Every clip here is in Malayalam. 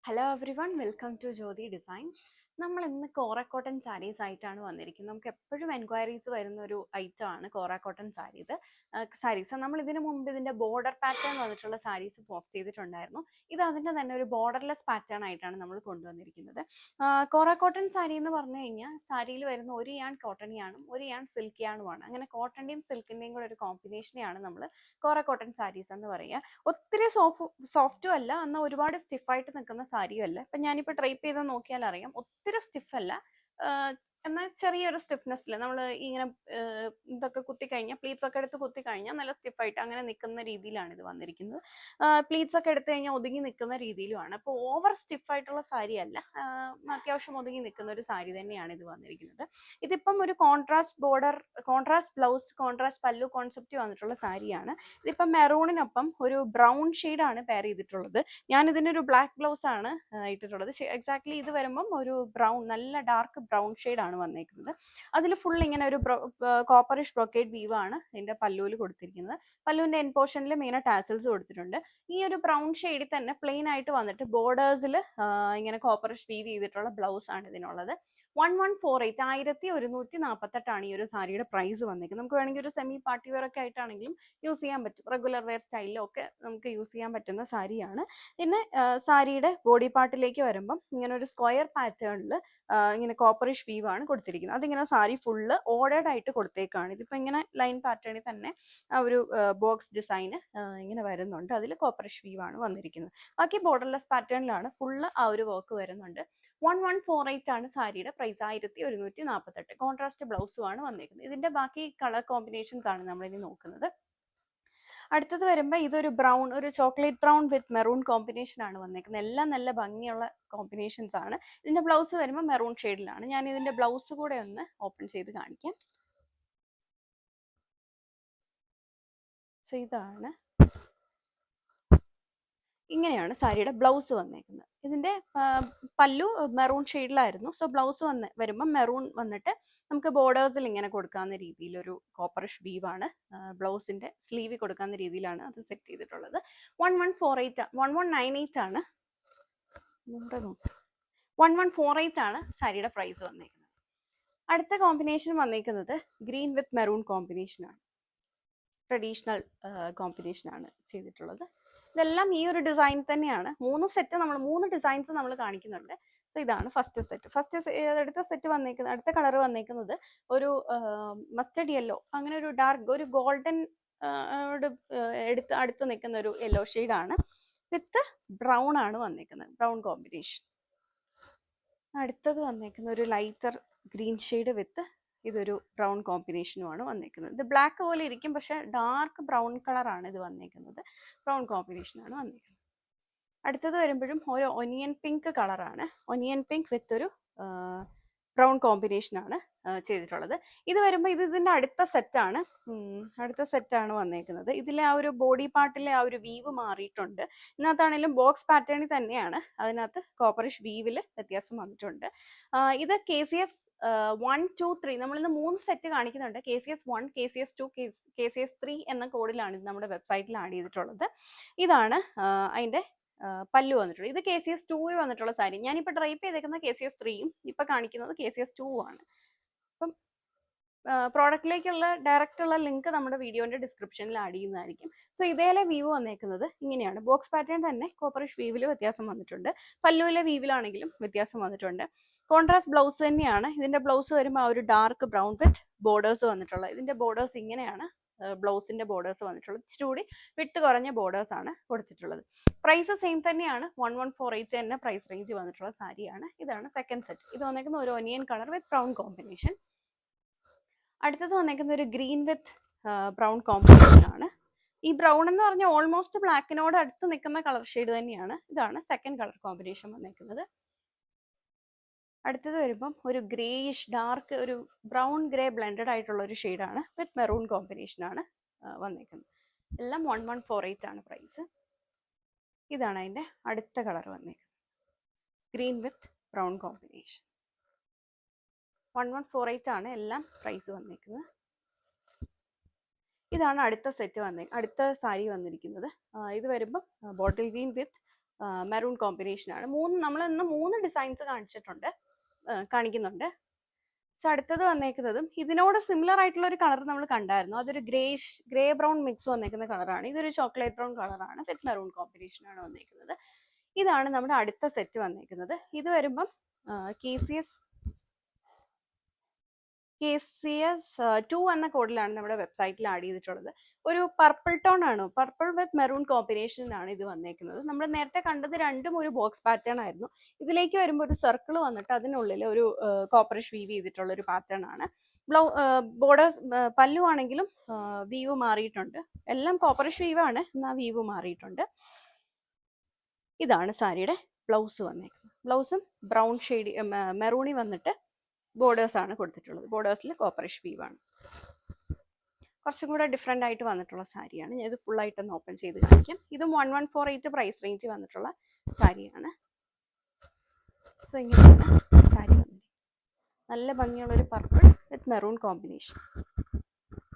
Hello everyone, welcome to Jyothi designs. നമ്മൾ ഇന്ന് കോറ കോട്ടൺ സാരീസ് ആയിട്ടാണ് വന്നിരിക്കുന്നത്. നമുക്ക് എപ്പോഴും എൻക്വയറീസ് വരുന്ന ഒരു ഐറ്റം ആണ് കോറ കോട്ടൺ സാരീസ്. നമ്മൾ ഇതിനു മുമ്പ് ഇതിന്റെ ബോർഡർ പാറ്റേൺ വന്നിട്ടുള്ള സാരീസ് പോസ്റ്റ് ചെയ്തിട്ടുണ്ടായിരുന്നു. ഇത് അതിന്റെ തന്നെ ഒരു ബോർഡർലെസ് പാറ്റേൺ ആയിട്ടാണ് നമ്മൾ കൊണ്ടുവന്നിരിക്കുന്നത്. കോറ കോട്ടൺ സാരി എന്ന് പറഞ്ഞു കഴിഞ്ഞാൽ സാരിയിൽ വരുന്ന ഒരു യാൺ കോട്ടൺ യാണും ഒരു യാൺ സിൽക്ക് യാണുമാണ്. അങ്ങനെ കോട്ടന്റെയും സിൽക്കിന്റെയും കൂടെ ഒരു കോമ്പിനേഷനെയാണ് നമ്മൾ കോറ കോട്ടൺ സാരീസ് എന്ന് പറയുക. ഒത്തിരി സോഫ്റ്റും അല്ല, എന്നാൽ ഒരുപാട് സ്റ്റിഫായിട്ട് നിൽക്കുന്ന സാരിയും അല്ല. ഇപ്പം ഞാനിപ്പോൾ ട്രൈപ്പ് ചെയ്ത് നോക്കിയാൽ അറിയാം, ഒത്തിരി സ്റ്റിഫ് അല്ല, എന്നാൽ ചെറിയൊരു സ്റ്റിഫ്നെസ്സിൽ നമ്മൾ ഇങ്ങനെ ഇതൊക്കെ കുത്തിക്കഴിഞ്ഞാൽ, പ്ലീറ്റ്സ് ഒക്കെ എടുത്ത് കുത്തിക്കഴിഞ്ഞാൽ നല്ല സ്റ്റിഫായിട്ട് അങ്ങനെ നിൽക്കുന്ന രീതിയിലാണ് ഇത് വന്നിരിക്കുന്നത്. പ്ലീറ്റ്സ് ഒക്കെ എടുത്തു കഴിഞ്ഞാൽ ഒതുങ്ങി നിൽക്കുന്ന രീതിയിലുമാണ്. അപ്പോൾ ഓവർ സ്റ്റിഫായിട്ടുള്ള സാരി അല്ല, അത്യാവശ്യം ഒതുങ്ങി നിൽക്കുന്ന ഒരു സാരി തന്നെയാണ് ഇത് വന്നിരിക്കുന്നത്. ഇതിപ്പം ഒരു കോൺട്രാസ്റ്റ് ബ്ലൗസ്, കോൺട്രാസ്റ്റ് പല്ലു കോൺസെപ്റ്റ് വന്നിട്ടുള്ള സാരിയാണ്. ഇതിപ്പം മെറൂണിനൊപ്പം ഒരു ബ്രൗൺ ഷെയ്ഡാണ് പെയർ ചെയ്തിട്ടുള്ളത്. ഞാൻ ഇതിനൊരു ബ്ലാക്ക് ബ്ലൗസ് ആണ് ഇട്ടിട്ടുള്ളത്. എക്സാക്ട്ലി ഇത് വരുമ്പം ഒരു ബ്രൗൺ, നല്ല ഡാർക്ക് ബ്രൗൺ ഷെയ്ഡാണ് വന്നേക്കുന്നത്. അതിൽ ഫുൾ ഇങ്ങനെ ഒരു കോപ്പറിഷ് ബ്രൊക്കേഡ് വീവ് ആണ് ഇതിന്റെ പല്ലുവിൽ കൊടുത്തിരിക്കുന്നത്. പല്ലുവിന്റെ എൻ പോർഷനിൽ മെയിൻ ടാസൽസ് കൊടുത്തിട്ടുണ്ട്. ഈ ഒരു ബ്രൗൺ ഷെയ്ഡിൽ തന്നെ പ്ലെയിൻ ആയിട്ട് വന്നിട്ട് ബോർഡേഴ്സിൽ ഇങ്ങനെ കോപ്പറിഷ് വീവ് ചെയ്തിട്ടുള്ള ബ്ലൗസ് ആണ് ഇതിനുള്ളത്. 1148 1148 ഈ ഒരു സാരിയുടെ പ്രൈസ് വന്നേക്കുന്നത്. നമുക്ക് വേണമെങ്കിൽ ഒരു സെമി പാർട്ടി വെയർ ഒക്കെ ആയിട്ടാണെങ്കിലും യൂസ് ചെയ്യാൻ പറ്റും. റെഗുലർ വെയർ സ്റ്റൈലിലും ഒക്കെ നമുക്ക് യൂസ് ചെയ്യാൻ പറ്റുന്ന സാരിയാണ്. പിന്നെ സാരിയുടെ ബോഡി പാർട്ടിലേക്ക് വരുമ്പം ഇങ്ങനെ ഒരു സ്ക്വയർ പാറ്റേണിൽ ഇങ്ങനെ കോപ്പറിഷ് വീവ് ആണ് കൊടുത്തിരിക്കുന്നത്. അതിങ്ങനെ സാരി ഫുള്ള് ഓർഡേഡ് ആയിട്ട് കൊടുത്തേക്കാണ്. ഇതിപ്പോൾ ഇങ്ങനെ ലൈൻ പാറ്റേണിൽ തന്നെ ആ ഒരു ബോക്സ് ഡിസൈൻ ഇങ്ങനെ വരുന്നുണ്ട്. അതിൽ കോപ്പറിഷ് വീവ് ആണ് വന്നിരിക്കുന്നത്. ബാക്കി ബോർഡർലെസ് പാറ്റേണിലാണ് ഫുള്ള് ആ ഒരു വർക്ക് വരുന്നുണ്ട്. 1148 ആണ് സാരിയുടെ പ്രൈസ്. 1148. കോൺട്രാസ്റ്റ് ബ്ലൗസും ആണ് വന്നിരിക്കുന്നത്. ഇതിന്റെ ബാക്കി കളർ കോമ്പിനേഷൻസ് ആണ് നമ്മൾ ഇനി നോക്കുന്നത്. അടുത്തത് വരുമ്പോൾ ഇതൊരു ബ്രൗൺ, ഒരു ചോക്ലേറ്റ് ബ്രൗൺ വിത്ത് മെറൂൺ കോമ്പിനേഷൻ ആണ് വന്നേക്കുന്നത്. എല്ലാം നല്ല ഭംഗിയുള്ള കോമ്പിനേഷൻസ് ആണ്. ഇതിന്റെ ബ്ലൗസ് വരുമ്പോൾ മെറൂൺ ഷെയ്ഡിലാണ്. ഞാൻ ഇതിന്റെ ബ്ലൗസ് കൂടെ ഒന്ന് ഓപ്പൺ ചെയ്ത് കാണിക്കാം. സോ ഇതാണ്, ഇങ്ങനെയാണ് സാരിയുടെ ബ്ലൗസ് വന്നേക്കുന്നത്. ഇതിന്റെ പല്ലു മെറൂൺ ഷെയ്ഡിലായിരുന്നു. സോ ബ്ലൗസ് വരുമ്പോൾ മെറൂൺ വന്നിട്ട് നമുക്ക് ബോർഡേഴ്സിൽ ഇങ്ങനെ കൊടുക്കാവുന്ന രീതിയിലൊരു കോപ്പറിഷ് വീവാണ് ബ്ലൗസിന്റെ സ്ലീവ് കൊടുക്കാവുന്ന രീതിയിലാണ് അത് സെറ്റ് ചെയ്തിട്ടുള്ളത്. 1148 ആണ് 1148 ആണ് സാരിയുടെ പ്രൈസ് വന്നേക്കുന്നത്. അടുത്ത കോമ്പിനേഷൻ വന്നേക്കുന്നത് ഗ്രീൻ വിത്ത് മെറൂൺ കോമ്പിനേഷൻ ആണ്. ട്രഡീഷണൽ കോമ്പിനേഷൻ ആണ് ചെയ്തിട്ടുള്ളത്. ഇതെല്ലാം ഈ ഒരു ഡിസൈൻ തന്നെയാണ്. മൂന്ന് ഡിസൈൻസ് നമ്മൾ കാണിക്കുന്നുണ്ട്. സോ ഇതാണ് ഫസ്റ്റ് സെറ്റ്. അടുത്ത കളർ വന്നേക്കുന്നത് ഒരു മസ്റ്റർഡ് യെല്ലോ, അങ്ങനെ ഒരു ഡാർക്ക്, ഒരു ഗോൾഡൻ അടുത്ത് നിൽക്കുന്ന ഒരു യെല്ലോ ഷെയ്ഡാണ് വിത്ത് ബ്രൗൺ ആണ് വന്നേക്കുന്നത്, ബ്രൗൺ കോമ്പിനേഷൻ. അടുത്തത് വന്നേക്കുന്ന ഒരു ലൈറ്റർ ഗ്രീൻ ഷെയ്ഡ് വിത്ത് ഇതൊരു ബ്രൗൺ കോമ്പിനേഷനുമാണ് വന്നേക്കുന്നത്. ഇത് ബ്ലാക്ക് പോലെ ഇരിക്കും, പക്ഷെ ഡാർക്ക് ബ്രൗൺ കളറാണ് ഇത് വന്നേക്കുന്നത്. ബ്രൗൺ കോമ്പിനേഷനാണ് വന്നേക്കുന്നത്. അടുത്തത് വരുമ്പോഴും ഒരു ഒനിയൻ പിങ്ക് കളറാണ്. ഒനിയൻ പിങ്ക് വിത്ത് ഒരു ബ്രൗൺ കോമ്പിനേഷനാണ് ചെയ്തിട്ടുള്ളത്. ഇത് വരുമ്പോൾ ഇതിന്റെ അടുത്ത സെറ്റാണ് വന്നേക്കുന്നത്. ഇതിലെ ആ ഒരു ബോഡി പാർട്ടിലെ ആ ഒരു വീവ് മാറിയിട്ടുണ്ട്. ഇതിനകത്താണെങ്കിലും ബോക്സ് പാറ്റേണിൽ തന്നെയാണ്, അതിനകത്ത് കോപ്പറിഷ് വീവിൽ വ്യത്യാസം വന്നിട്ടുണ്ട്. ഇത് KCS 1, 2, 3 നമ്മളിന്ന് 3 സെറ്റ് കാണിക്കുന്നുണ്ട്. KCS 1, KCS 2, KCS 3 എന്ന കോഡിലാണ് ഇത് നമ്മുടെ വെബ്സൈറ്റിൽ ആഡ് ചെയ്തിട്ടുള്ളത്. ഇതാണ് അതിന്റെ പല്ലു വന്നിട്ടുള്ളത്. ഇത് KCS 2 വന്നിട്ടുള്ള സാരി. ഞാനിപ്പോൾ ഡ്രൈപ്പ് ചെയ്തേക്കുന്ന KCS 3യും ഇപ്പൊ കാണിക്കുന്നത് KCS 2 ആണ്. അപ്പം പ്രോഡക്റ്റിലേക്കുള്ള ഡയറക്റ്റ് ഉള്ള ലിങ്ക് നമ്മുടെ വീഡിയോന്റെ ഡിസ്ക്രിപ്ഷനിൽ ആഡ് ചെയ്യുന്നതായിരിക്കും. സോ ഇതേലെ വീവ് വന്നേക്കുന്നത് ഇങ്ങനെയാണ്. ബോക്സ് പാറ്റേൺ തന്നെ കോപ്പറിഷ് വീവിൽ വ്യത്യാസം വന്നിട്ടുണ്ട്. പല്ലുവിലെ വീവിലാണെങ്കിലും വ്യത്യാസം വന്നിട്ടുണ്ട്. കോൺട്രാസ്റ്റ് ബ്ലൗസ് തന്നെയാണ്. ഇതിന്റെ ബ്ലൗസ് വരുമ്പോൾ ആ ഒരു ഡാർക്ക് ബ്രൗൺ വിത്ത് ബോർഡേഴ്സ് വന്നിട്ടുള്ളത്. ഇതിന്റെ ബോർഡേഴ്സ് ഇങ്ങനെയാണ് ബ്ലൗസിന്റെ ബോർഡേഴ്സ് വന്നിട്ടുള്ളത്. ഇച്ചിരി കൂടി വിട്ട് കുറഞ്ഞ ബോർഡേഴ്സ് ആണ് കൊടുത്തിട്ടുള്ളത്. പ്രൈസ് സെയിം തന്നെയാണ്. 1148 തന്നെ പ്രൈസ് റേഞ്ച് വന്നിട്ടുള്ള സാരിയാണ്. ഇതാണ് സെക്കൻഡ് സെറ്റ്. ഇത് വന്നേക്കുന്ന ഒരു ഒനിയൻ കളർ വിത്ത് ബ്രൗൺ കോമ്പിനേഷൻ. അടുത്തത് വന്നേക്കുന്ന ഒരു ഗ്രീൻ വിത്ത് ബ്രൗൺ കോമ്പിനേഷൻ ആണ്. ഈ ബ്രൗൺ എന്ന് പറഞ്ഞാൽ ഓൾമോസ്റ്റ് ബ്ലാക്കിനോട് അടുത്ത് നിൽക്കുന്ന കളർ ഷെയ്ഡ് തന്നെയാണ്. ഇതാണ് സെക്കൻഡ് കളർ കോമ്പിനേഷൻ വന്നേക്കുന്നത്. അടുത്തത് വരുമ്പം ഒരു ഗ്രേയിഷ് ഡാർക്ക്, ഒരു ബ്രൗൺ ഗ്രേ ബ്ലെൻഡഡ് ആയിട്ടുള്ള ഒരു ഷെയ്ഡാണ് വിത്ത് മെറൂൺ കോമ്പിനേഷൻ ആണ് വന്നേക്കുന്നത്. എല്ലാം 1148 ആണ് പ്രൈസ്. ഇതാണ് അതിന്റെ അടുത്ത കളർ വന്നേക്കുന്നത്, ഗ്രീൻ വിത്ത് ബ്രൗൺ കോമ്പിനേഷൻ. 1148 ആണ് എല്ലാം പ്രൈസ് വന്നേക്കുന്നത്. ഇതാണ് അടുത്ത സാരി വന്നിരിക്കുന്നത്. ഇത് വരുമ്പോൾ ബോട്ടിൽ ഗ്രീൻ വിത്ത് മെറൂൺ കോമ്പിനേഷനാണ്. നമ്മൾ ഇന്ന് 3 ഡിസൈൻസ് കാണിക്കുന്നുണ്ട്. സോ അടുത്തത് വന്നേക്കുന്നതും ഇതിനോട് സിമിലർ ആയിട്ടുള്ള ഒരു കളർ നമ്മൾ കണ്ടായിരുന്നു. അതൊരു ഗ്രേ ബ്രൗൺ മിക്സ് വന്നേക്കുന്ന കളറാണ്. ഇതൊരു ചോക്ലേറ്റ് ബ്രൗൺ കളറാണ്. വിത്ത് മെറൂൺ കോമ്പിനേഷനാണ് വന്നേക്കുന്നത്. ഇതാണ് നമ്മുടെ അടുത്ത സെറ്റ് വന്നേക്കുന്നത്. ഇത് വരുമ്പം KCS 2 എന്ന കോഡിലാണ് നമ്മുടെ വെബ്സൈറ്റിൽ ആഡ് ചെയ്തിട്ടുള്ളത്. ഒരു പർപ്പിൾ ടോൺ ആണ്, പർപ്പിൾ വിത്ത് മെറൂൺ കോമ്പിനേഷനാണ് ഇത് വന്നേക്കുന്നത്. നമ്മൾ നേരത്തെ കണ്ടത് രണ്ടും ഒരു ബോക്സ് പാറ്റേൺ ആയിരുന്നു. ഇതിലേക്ക് വരുമ്പോൾ ഒരു സർക്കിൾ വന്നിട്ട് അതിനുള്ളിൽ ഒരു കോപ്പറിഷ് വീവ് ചെയ്തിട്ടുള്ള ഒരു പാറ്റേൺ ആണ്. ബോർഡേഴ്സ് പല്ലു ആണെങ്കിലും വീവ് മാറിയിട്ടുണ്ട്. എല്ലാം കോപ്പറിഷ് വീവ് ആണ്, എന്നാൽ വീവ് മാറിയിട്ടുണ്ട്. ഇതാണ് സാരിയുടെ ബ്ലൗസ് വന്നേക്കുന്നത്. ബ്ലൗസും ബ്രൗൺ ഷെയ്ഡ് മെറൂണി വന്നിട്ട് ബോർഡേഴ്സ് ആണ് കൊടുത്തിട്ടുള്ളത്. ബോർഡേഴ്സിൽ കോപ്പറിഷ് വീവ് ആണ്. കുറച്ചും കൂടെ ഡിഫറെൻ്റ് ആയിട്ട് വന്നിട്ടുള്ള സാരിയാണ്. ഞാൻ ഇത് ഫുള്ളായിട്ടൊന്ന് ഓപ്പൺ ചെയ്ത് കാണിക്കാം. ഇതും 1148 പ്രൈസ് റേഞ്ച് വന്നിട്ടുള്ള സാരിയാണ്. സോ ഇങ്ങനെയാണ് സാരി വന്നിരിക്കുന്നത്. നല്ല ഭംഗിയുള്ളൊരു പർപ്പിൾ വിത്ത് മെറൂൺ കോമ്പിനേഷൻ.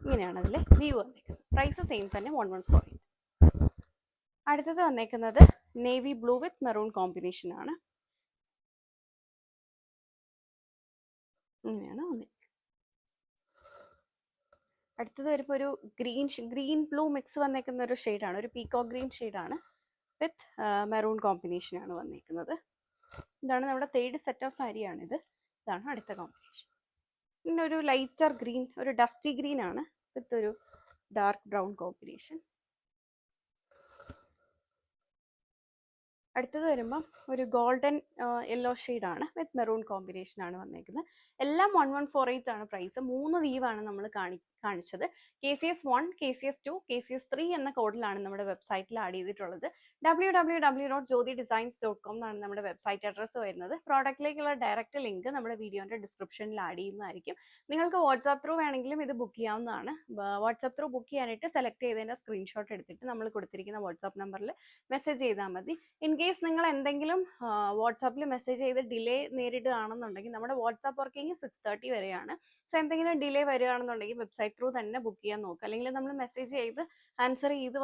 ഇങ്ങനെയാണ് അതിൽ വ്യൂ വന്നേക്കുന്നത്. പ്രൈസ് സെയിം തന്നെ 1148. അടുത്തത് വന്നേക്കുന്നത് നേവി ബ്ലൂ വിത്ത് മെറൂൺ കോമ്പിനേഷൻ ആണ്. ഇങ്ങനെയാണ് വന്നിരിക്കുന്നത്. അടുത്തത് വരുമ്പോൾ ഒരു ഗ്രീൻ ബ്ലൂ മിക്സ് വന്നേക്കുന്ന ഒരു ഷെയ്ഡാണ്. ഒരു പീക്കോ ഗ്രീൻ ഷെയ്ഡാണ് വിത്ത് മെറൂൺ കോമ്പിനേഷനാണ് വന്നേക്കുന്നത്. ഇതാണ് നമ്മുടെ തേർഡ് സെറ്റ് ഓഫ് സാരിയാണിത്. ഇതാണ് അടുത്ത കോമ്പിനേഷൻ. പിന്നെ ഒരു ലൈറ്റർ ഗ്രീൻ, ഒരു ഡസ്റ്റി ഗ്രീൻ ആണ് വിത്ത് ഒരു ഡാർക്ക് ബ്രൗൺ കോമ്പിനേഷൻ. അടുത്തത് വരുമ്പം ഒരു ഗോൾഡൻ യെല്ലോ ഷെയ്ഡാണ് വിത്ത് മെറൂൺ കോമ്പിനേഷൻ ആണ് വന്നേക്കുന്നത്. എല്ലാം 1148 ആണ് പ്രൈസ്. 3 വീവാണ് നമ്മൾ കാണിച്ചത്. KCS 1, KCS 2, KCS 3 എന്ന കോഡിലാണ് നമ്മുടെ വെബ്സൈറ്റിൽ ആഡ് ചെയ്തിട്ടുള്ളത്. www.jyotidesigns.com എന്നാണ് നമ്മുടെ വെബ്സൈറ്റ് അഡ്രസ്സ് വരുന്നത്. പ്രോഡക്റ്റിലേക്കുള്ള ഡയറക്റ്റ് ലിങ്ക് നമ്മുടെ വീഡിയോന്റെ ഡിസ്ക്രിപ്ഷനിൽ ആഡ് ചെയ്യുന്നതായിരിക്കും. നിങ്ങൾക്ക് വാട്സാപ്പ് ത്രൂ വേണമെങ്കിലും ഇത് ബുക്ക് ചെയ്യാവുന്നതാണ്. വാട്സാപ്പ് ത്രൂ ബുക്ക് ചെയ്യാനായിട്ട് സെലക്ട് ചെയ്തതിന്റെ സ്ക്രീൻഷോട്ട് എടുത്തിട്ട് നമ്മൾ കൊടുത്തിരിക്കുന്ന വാട്സാപ്പ് നമ്പറിൽ മെസ്സേജ് ചെയ്താൽ മതി. ഇൻ കേസ് നിങ്ങൾ എന്തെങ്കിലും വാട്സാപ്പിൽ മെസ്സേജ് ചെയ്ത് ഡിലേ നേരിടുകയാണെന്നുണ്ടെങ്കിൽ നമ്മുടെ വാട്സാപ്പ് വർക്കിംഗ് 6:30 വരെയാണ്. സോ എന്തെങ്കിലും ഡിലേ വരികയാണെന്നുണ്ടെങ്കിൽ വെബ്സൈറ്റ് ത്രൂ തന്നെ ബുക്ക് ചെയ്യാൻ നോക്കുക. അല്ലെങ്കിൽ നമ്മൾ മെസ്സേജ് ചെയ്ത് ആൻസർ ചെയ്ത്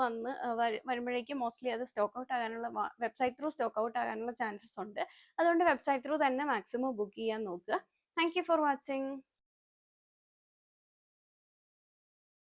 വരുമ്പോഴേക്കും മോസ്റ്റ്ലി അത് സ്റ്റോക്ക് ഔട്ട് ആകാനുള്ള, വെബ്സൈറ്റ് ത്രൂ സ്റ്റോക്ക് ഔട്ട് ആകാനുള്ള ചാൻസസ് ഉണ്ട്. അതുകൊണ്ട് വെബ്സൈറ്റ് ത്രൂ തന്നെ മാക്സിമം ബുക്ക് ചെയ്യാൻ നോക്കുക. Thank you for watching.